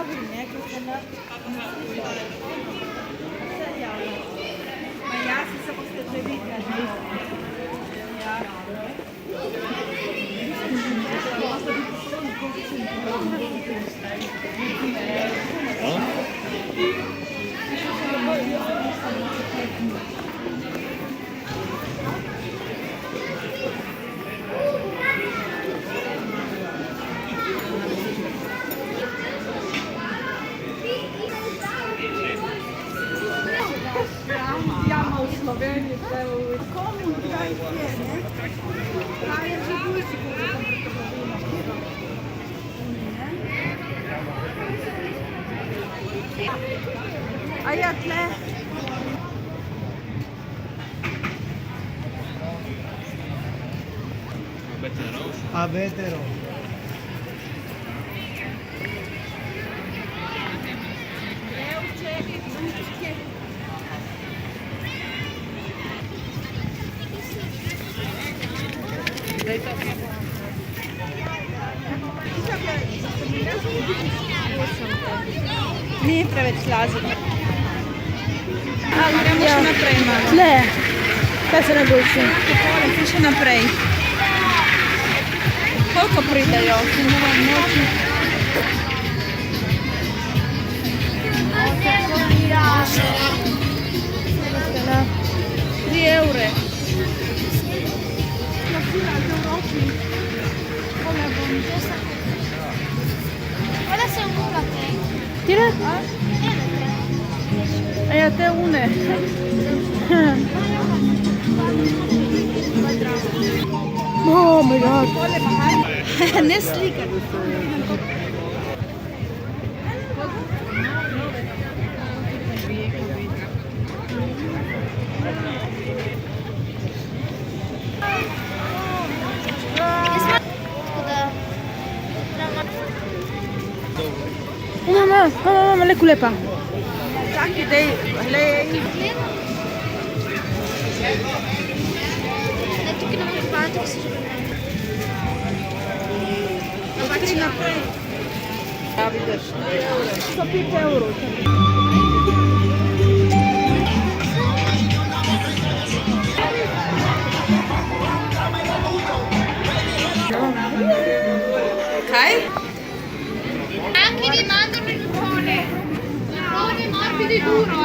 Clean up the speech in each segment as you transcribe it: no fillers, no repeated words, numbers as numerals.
ne? Serijalno. Ma ja sam se posle dve vidjela. Ja. Jama u Sloveniji, evo komu taj je, ne? Daje za buzi a ja tle. A vetero. Nije preveč slazno. Ali gremo še naprej malo. Tle, kaj se najboljše? Še naprej. Koliko pridajo? €3. Ora sei un culo a te. Tira? E a te une. Oh my god. Ne slika. Mama, le kulepa. Čakaj, dej, glej. Ne, tukaj ne moreš padati, ko si že Pa tri naprej. Ja, vidiš, €3. 105 €. Kaj? Anche vi mandano il buone. Buone morbido e duro,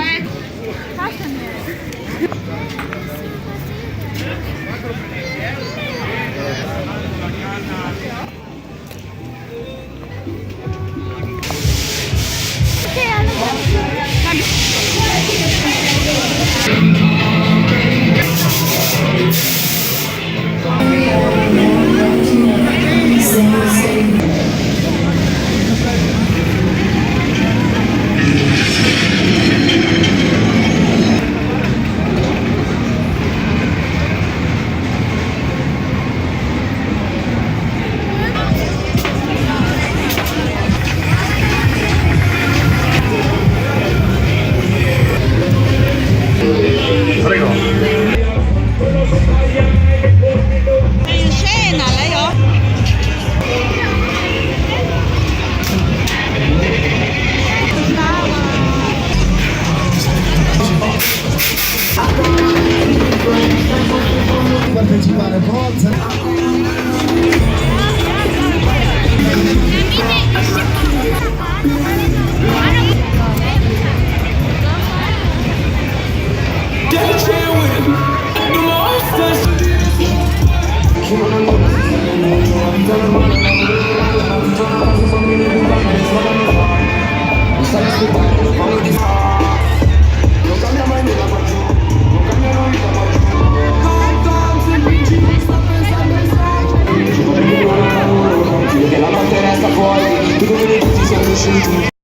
Partecipare forza. Come on.